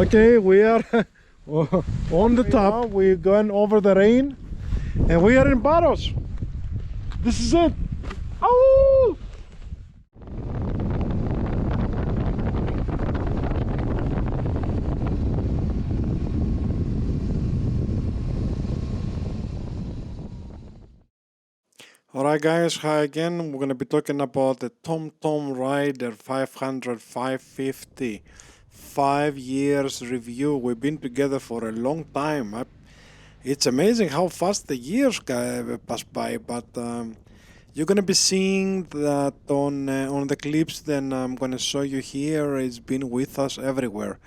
Okay, we are on the top. We're going over the rain, and we are in Barros. This is it. Oh! Alright guys, hi again. We're going to be talking about the TomTom Rider 500-550 5 years review. We've been together for a long time. It's amazing how fast the years pass by, but you're going to be seeing that on the clips then I'm going to show you here. It's been with us everywhere.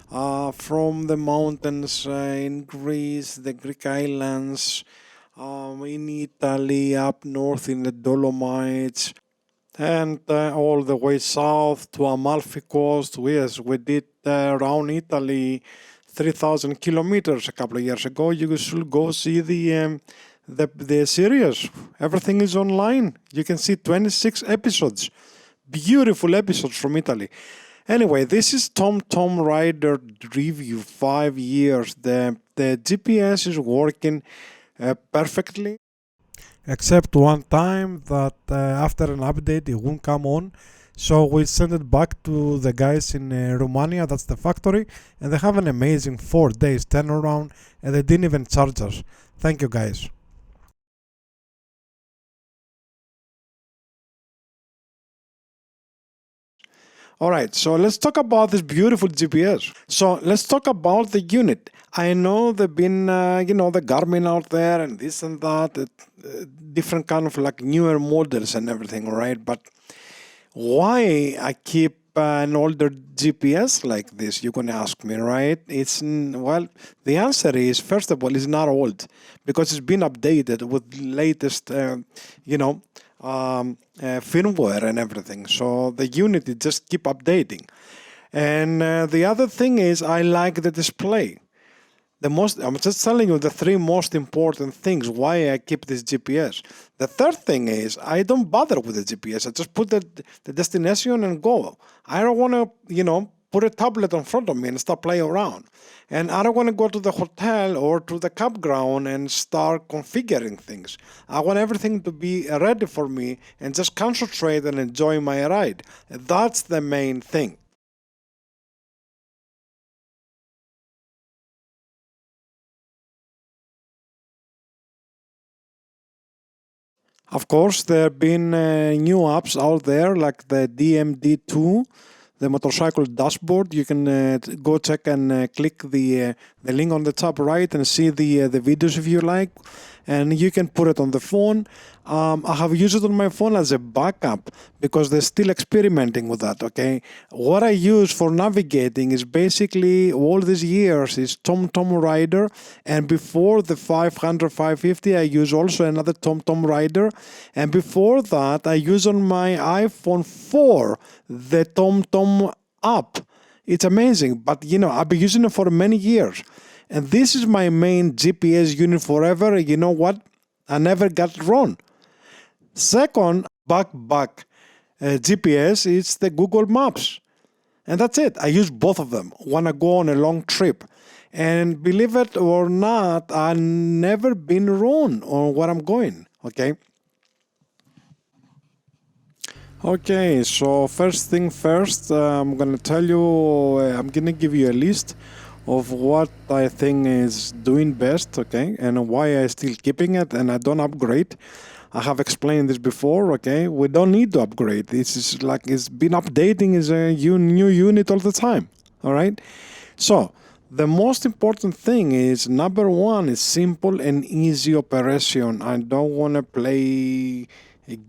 From the mountains in Greece, the Greek islands, in Italy, up north in the Dolomites, and all the way south to Amalfi Coast. Yes, we did around Italy 3,000 kilometers a couple of years ago. You should go see the series. Everything is online. You can see 26 episodes. Beautiful episodes from Italy. Anyway, this is TomTom Rider review, 5 years. The GPS is working perfectly, except one time that after an update it won't come on, so we sent it back to the guys in Romania. That's the factory, and they have an amazing 4 days turnaround, and they didn't even charge us. Thank you guys. Alright, so let's talk about this beautiful GPS. So let's talk about the unit. I know there've been, the Garmin out there and this and that, different kind of like newer models and everything, right? But why I keep an older GPS like this, you're going to ask me, right? Well, the answer is, first of all, it's not old because it's been updated with latest, firmware and everything. So the unit just keep updating. And the other thing is, I like the display. I'm just telling you the 3 most important things why I keep this GPS. The third thing is I don't bother with the GPS. I just put the destination and go. I don't want to, put a tablet in front of me and start playing around. And I don't want to go to the hotel or to the campground and start configuring things. I want everything to be ready for me and just concentrate and enjoy my ride. That's the main thing. Of course, there have been new apps out there like the DMD2, the motorcycle dashboard. You can go check and click the link on the top right and see the videos if you like. And you can put it on the phone. I have used it on my phone as a backup because they're still experimenting with that, okay? What I use for navigating is basically all these years is TomTom Rider, and before the 500-550 I use also another TomTom Rider, and before that I use on my iPhone 4 the TomTom app. It's amazing, but I've been using it for many years. And this is my main GPS unit forever. You know what? I never got it wrong. Second, back GPS is the Google Maps. And that's it. I use both of them when I go on a long trip. And believe it or not, I've never been wrong on where I'm going. Okay? Okay, so first thing first, I'm going to tell you, I'm going to give you a list of what I think is doing best, okay, and why I still keeping it and I don't upgrade. I have explained this before, okay. We don't need to upgrade. This is like it's been updating as a new unit all the time, all right. So the most important thing is number one is simple and easy operation. I don't want to play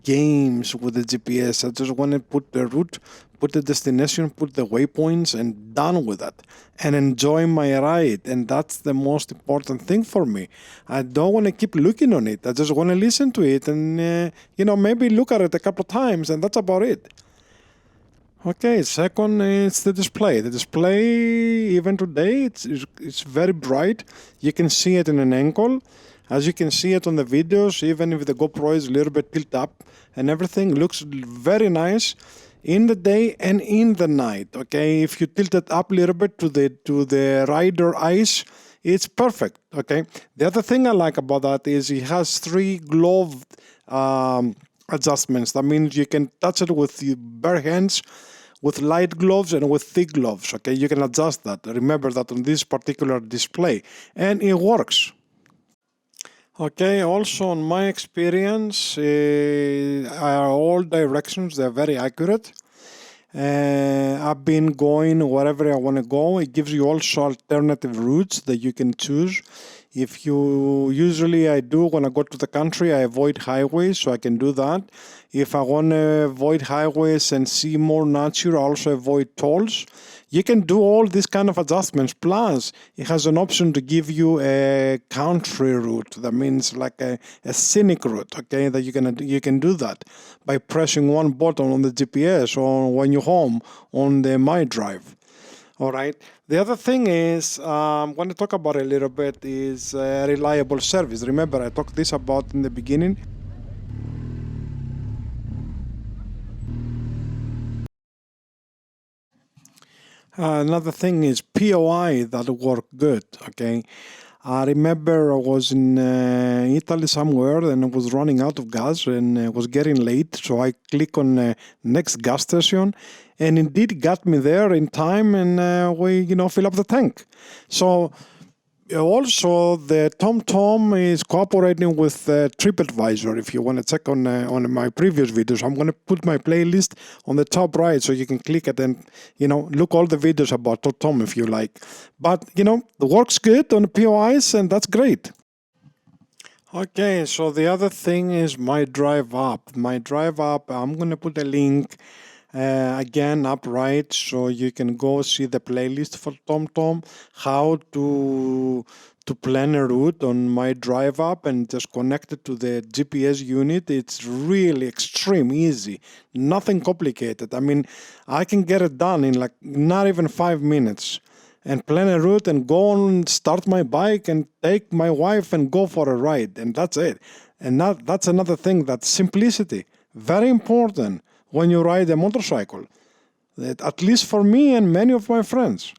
games with the GPS. I just want to put the route, put the destination, put the waypoints, and done with that, and enjoy my ride. And that's the most important thing for me. I don't want to keep looking on it. I just want to listen to it and maybe look at it a couple of times, and that's about it. Okay, second is the display. The display, even today, it's very bright. You can see it in an angle. As you can see it on the videos, even if the GoPro is a little bit tilted up and everything looks very nice. in the day and in the night. Okay, if you tilt it up a little bit to the rider eyes, it's perfect. Okay, the other thing I like about that is it has 3 glove adjustments. That means you can touch it with your bare hands, with light gloves and with thick gloves. Okay, you can adjust that. Remember that on this particular display, and it works. Okay, also in my experience, are all directions, they're very accurate. I've been going wherever I want to go. It gives you also alternative routes that you can choose. If you usually I do when I go to the country, I avoid highways, so I can do that. If I want to avoid highways and see more nature, I also avoid tolls. You can do all these kind of adjustments. Plus, it has an option to give you a country route. That means like a scenic route. Okay, that you can do that by pressing one button on the GPS or when you're home on the My Drive. All right. The other thing is, I want to talk about a little bit is reliable service. Remember, I talked this about in the beginning. Another thing is POI that work good. Okay. I remember I was in Italy somewhere and I was running out of gas and it was getting late. So I click on next gas station, and indeed got me there in time, and we fill up the tank. So also the TomTom is cooperating with TripAdvisor. If you want to check on my previous videos, I'm going to put my playlist on the top right so you can click it and look all the videos about TomTom if you like. But the works good on the POIs, and that's great. Okay, so the other thing is My Drive app. My Drive app, I'm going to put a link again up right so you can go see the playlist for TomTom, how to plan a route on My Drive app and just connect it to the GPS unit. It's really extreme easy, nothing complicated. I mean, I can get it done in like not even 5 minutes and plan a route and go on, start my bike and take my wife and go for a ride, and that's it. And that's another thing, that simplicity, very important when you ride a motorcycle, at least for me and many of my friends.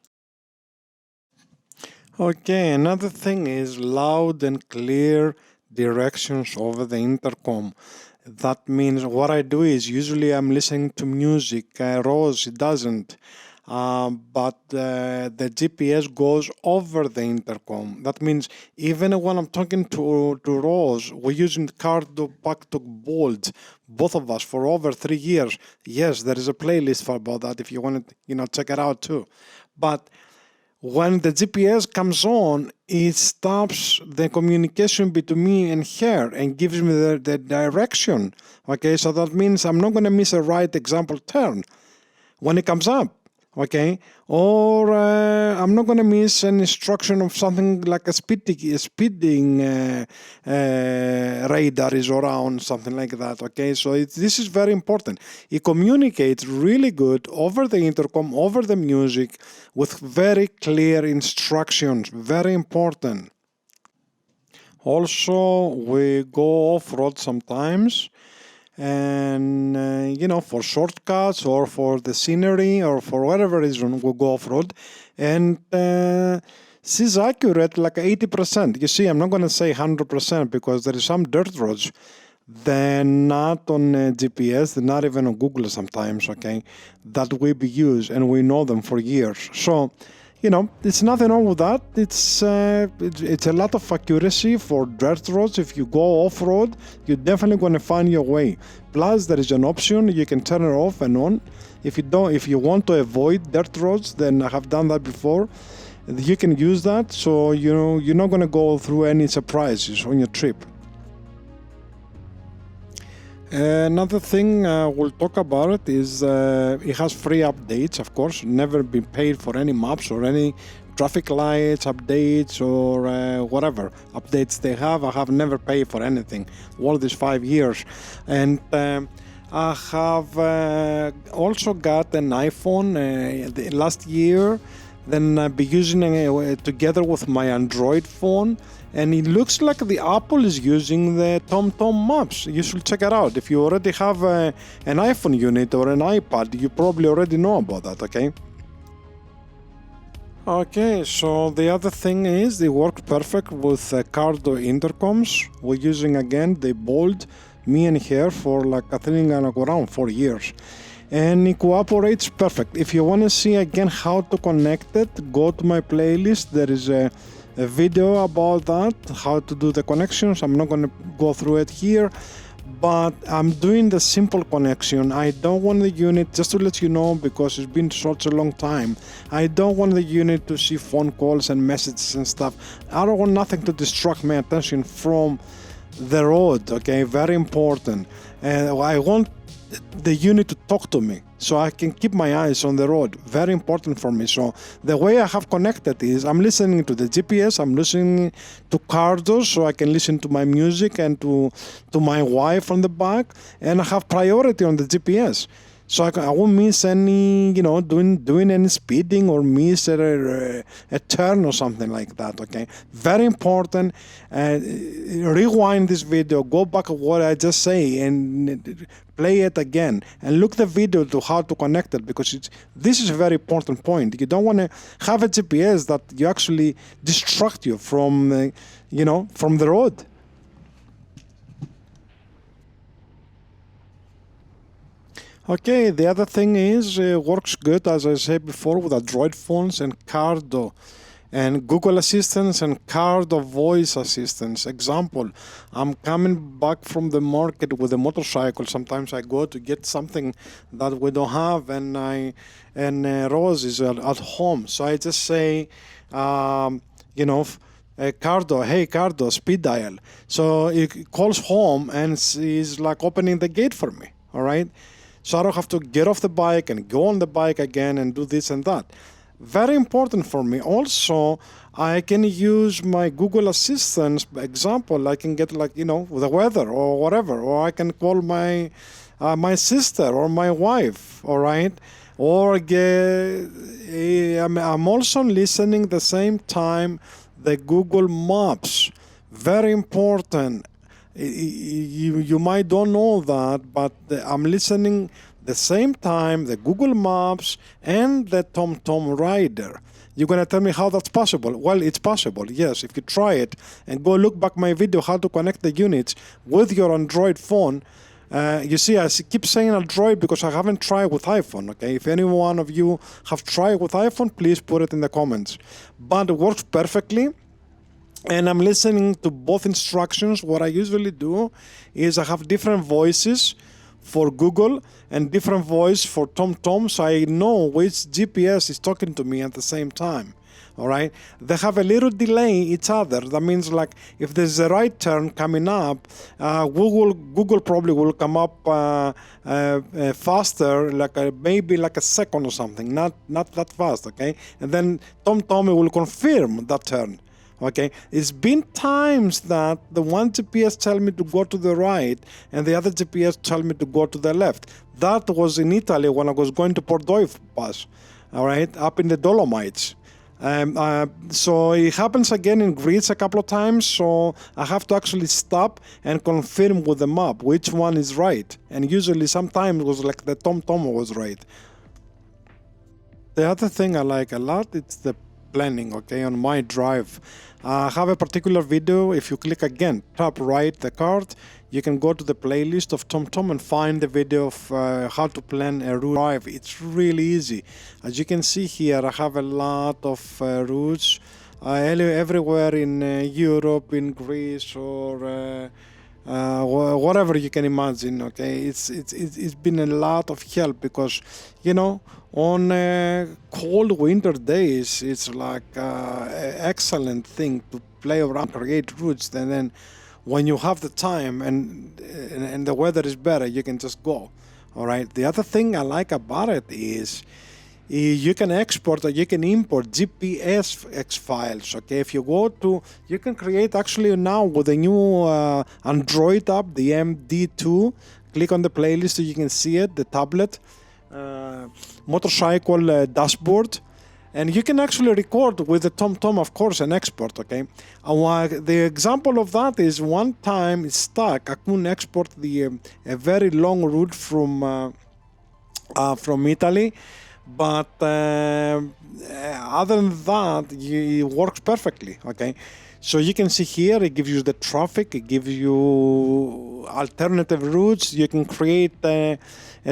Okay, another thing is loud and clear directions over the intercom. That means what I do is usually I'm listening to music. Rose doesn't. But the GPS goes over the intercom. That means even when I'm talking to Rose, we're using Cardo Pacto Bold, both of us, for over 3 years. Yes, there is a playlist for about that if you want to, check it out too. But when the GPS comes on, it stops the communication between me and her and gives me the direction. Okay, so that means I'm not going to miss a right example turn when it comes up. Okay, or I'm not going to miss an instruction of something like a speeding radar is around, something like that. Okay, so this is very important. It communicates really good over the intercom, over the music, with very clear instructions. Very important. Also, we go off-road sometimes, and for shortcuts or for the scenery or for whatever reason we'll go off-road, and she's accurate like 80%. You see, I'm not going to say 100% because there is some dirt roads, they're not on GPS, they're not even on Google sometimes, okay, that we use and we know them for years. So it's nothing wrong with that. It's a lot of accuracy for dirt roads. If you go off-road, you're definitely going to find your way. Plus, there is an option you can turn it off and on. If you want to avoid dirt roads, then I have done that before. You can use that, so you're not going to go through any surprises on your trip. Another thing we'll talk about it is it has free updates, of course. Never been paid for any maps or any traffic lights updates or whatever updates they have. I have never paid for anything all these 5 years. And I have also got an iPhone last year then I'll be using it together with my Android phone. And it looks like the Apple is using the TomTom maps. You should check it out. If you already have an iPhone unit or an iPad, you probably already know about that, okay? Okay, so the other thing is they work perfect with Cardo intercoms. We're using again the Bold, me and her for like I think around 4 years. And it cooperates perfect. If you want to see again how to connect it, go to my playlist. There is a video about that, how to do the connections. I'm not going to go through it here, but I'm doing the simple connection. I don't want the unit, just to let you know, because it's been such a long time, I don't want the unit to see phone calls and messages and stuff. I don't want nothing to distract my attention from the road, okay? Very important. And I want the unit to talk to me so I can keep my eyes on the road. Very important for me. So the way I have connected is I'm listening to the GPS, I'm listening to Cardo so I can listen to my music and to my wife on the back, and I have priority on the GPS. So I won't miss any, doing any speeding or miss a turn or something like that, okay? Very important. Rewind this video, go back to what I just say and play it again and look the video to how to connect it, because this is a very important point. You don't want to have a GPS that you actually distract you from, from the road. Okay, the other thing is works good, as I said before, with Android phones and Cardo and Google Assistants and Cardo voice assistants. Example, I'm coming back from the market with a motorcycle. Sometimes I go to get something that we don't have, and Rose is at home. So I just say, Cardo, hey Cardo, speed dial. So it calls home and is like opening the gate for me. All right. So I don't have to get off the bike and go on the bike again and do this and that. Very important for me. Also, I can use my Google Assistant example. I can get the weather or whatever, or I can call my sister or my wife. All right, or I'm also listening the same time the Google Maps. Very important. You might don't know that, but I'm listening the same time the Google Maps and the TomTom Rider. You're going to tell me how that's possible. Well, it's possible, yes. If you try it and go look back my video how to connect the units with your Android phone. You see, I keep saying Android because I haven't tried with iPhone, okay? If any one of you have tried with iPhone, please put it in the comments. But it works perfectly. And I'm listening to both instructions. What I usually do is I have different voices for Google and different voice for TomTom, so I know which GPS is talking to me at the same time. All right, they have a little delay each other. That means like if there's a right turn coming up, Google probably will come up faster, maybe like a second or something, not that fast. Okay, and then TomTom will confirm that turn. Okay, it's been times that the one GPS tell me to go to the right and the other GPS tell me to go to the left. That was in Italy when I was going to Porto Pass, all right, up in the Dolomites. So it happens again in Greece a couple of times, so I have to actually stop and confirm with the map which one is right. And usually sometimes it was like the TomTom was right. The other thing I like a lot, it's the planning, okay, on my drive. I have a particular video. If you click again, top right the card, you can go to the playlist of TomTom and find the video of how to plan a route drive. It's really easy. As you can see here, I have a lot of routes everywhere in Europe, in Greece, or whatever you can imagine. Okay, it's been a lot of help because on cold winter days it's like excellent thing to play around, create routes, and then when you have the time and the weather is better, you can just go. All right. The other thing I like about it is you can export or you can import GPS files. Okay, if you go to, you can create actually now with the new Android app, the MD2. Click on the playlist so you can see it, the tablet, motorcycle dashboard. And you can actually record with the TomTom, of course, and export, okay? The example of that is one time it's stuck. I couldn't export a very long route from Italy, but other than that, it works perfectly, okay? So you can see here, it gives you the traffic, it gives you alternative routes. You can create a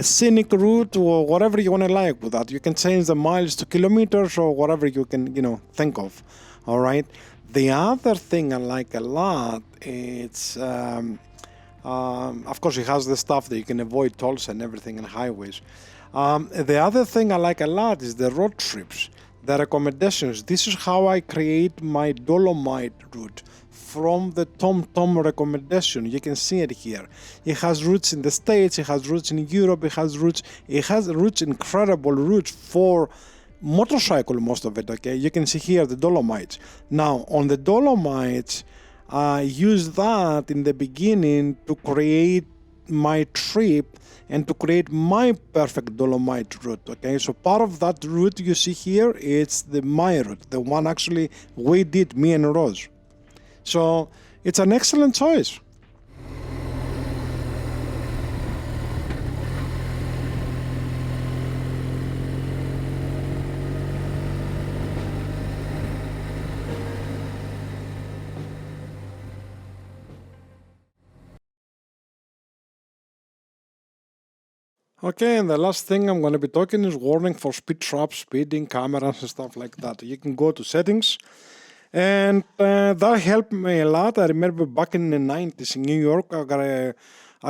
scenic route or whatever you want to like with that. You can change the miles to kilometers or whatever you can, think of. All right. The other thing I like a lot, it's of course it has the stuff that you can avoid tolls and everything and highways. The other thing I like a lot is the road trips, the recommendations. This is how I create my Dolomite route from the TomTom recommendation. You can see it here. It has routes in the States, it has routes in Europe, it has routes, incredible routes for motorcycle, most of it, okay? You can see here the Dolomites. Now, on the Dolomites, I use that in the beginning to create my trip and to create my perfect Dolomite route, okay? So part of that route you see here, it's my route, the one actually we did, me and Rose. So it's an excellent choice. Okay, and the last thing I'm going to be talking is warning for speed traps, speeding, cameras and stuff like that. You can go to settings, and that helped me a lot. I remember back in the 90s in New York, I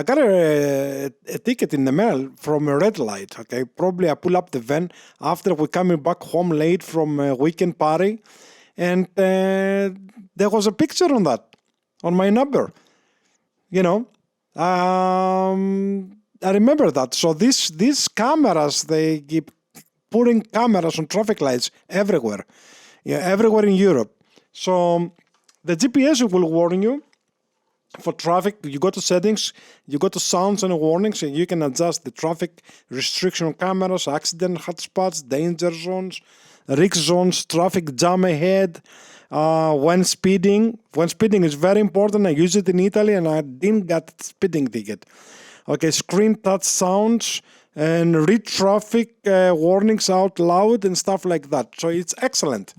got a ticket in the mail from a red light, okay? Probably I pull up the van after we coming back home late from a weekend party, and there was a picture on that, on my number, I remember that. So these cameras, they keep putting cameras on traffic lights everywhere. Yeah, everywhere in Europe. So the GPS will warn you for traffic. You go to settings, you go to sounds and warnings, and you can adjust the traffic restriction cameras, accident hotspots, danger zones, risk zones, traffic jam ahead. When speeding is very important. I use it in Italy and I didn't get speeding ticket. Okay, screen touch sounds and read traffic warnings out loud and stuff like that. So it's excellent.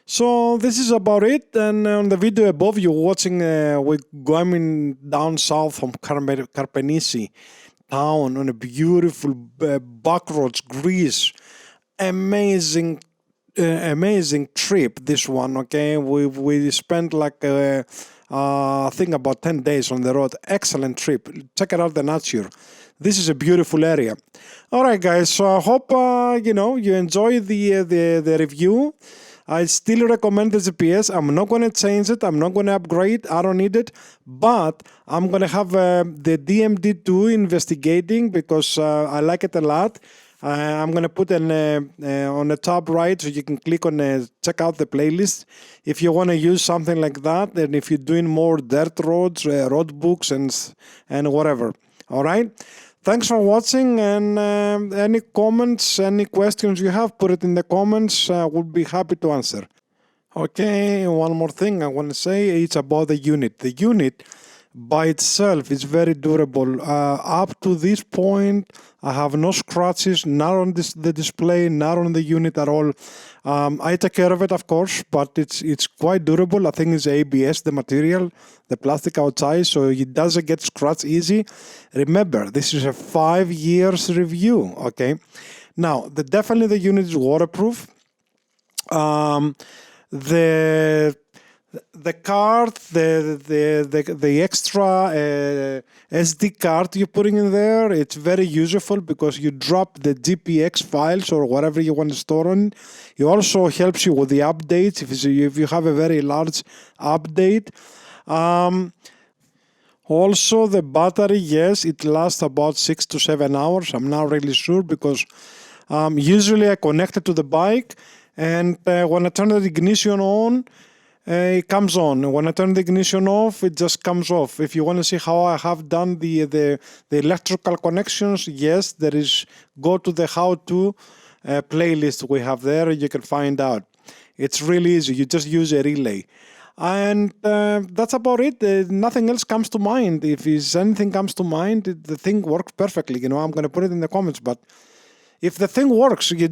So this is about it. And on the video above, you're watching, we're going down south from Karpenisi town on a beautiful backroads, Greece. Amazing trip, this one, okay? We spent like I think about 10 days on the road. Excellent trip. Check it out, the nature. This is a beautiful area. All right, guys. So I hope you enjoy the review. I still recommend the GPS. I'm not going to change it. I'm not going to upgrade. I don't need it. But I'm going to have the DMD2 investigating because I like it a lot. I'm going to put on the top right so you can click on check out the playlist if you want to use something like that, and if you're doing more dirt roads, road books and whatever. All right. Thanks for watching, and any comments, any questions you have, put it in the comments. We'll be happy to answer. Okay, one more thing I want to say, it's about the unit. The unit by itself is very durable. Up to this point, I have no scratches, not on the display, not on the unit at all. I take care of it, of course, but it's quite durable. I think it's ABS, the material, the plastic outside, so it doesn't get scratched easy. Remember, this is a 5 years review, okay? Now, definitely the unit is waterproof. The card, the extra SD card you're putting in there, it's very useful because you drop the GPX files or whatever you want to store on. It also helps you with the updates if you have a very large update. Also, the battery, yes, it lasts about 6 to 7 hours. I'm not really sure because usually I connect it to the bike, and when I turn the ignition on, it comes on. When I turn the ignition off, it just comes off. If you want to see how I have done the electrical connections, yes, there is, go to the how-to playlist we have there, you can find out. It's really easy. You just use a relay. And that's about it. Nothing else comes to mind. If anything comes to mind, the thing works perfectly. I'm going to put it in the comments. But if the thing works, you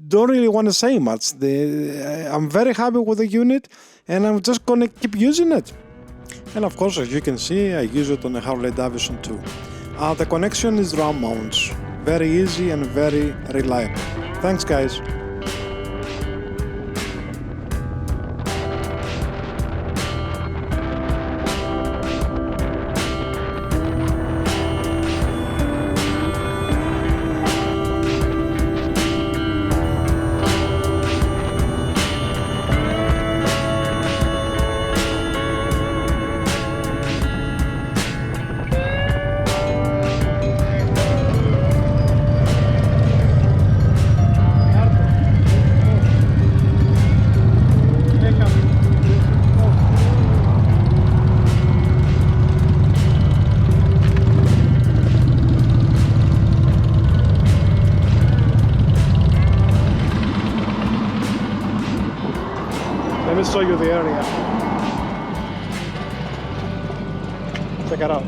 don't really want to say much. I'm very happy with the unit, and I'm just going to keep using it. And of course, as you can see, I use it on a Harley Davidson too. The connection is round mounts. Very easy and very reliable. Thanks, guys. Let me show you the area. Check it out.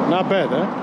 Not bad, huh?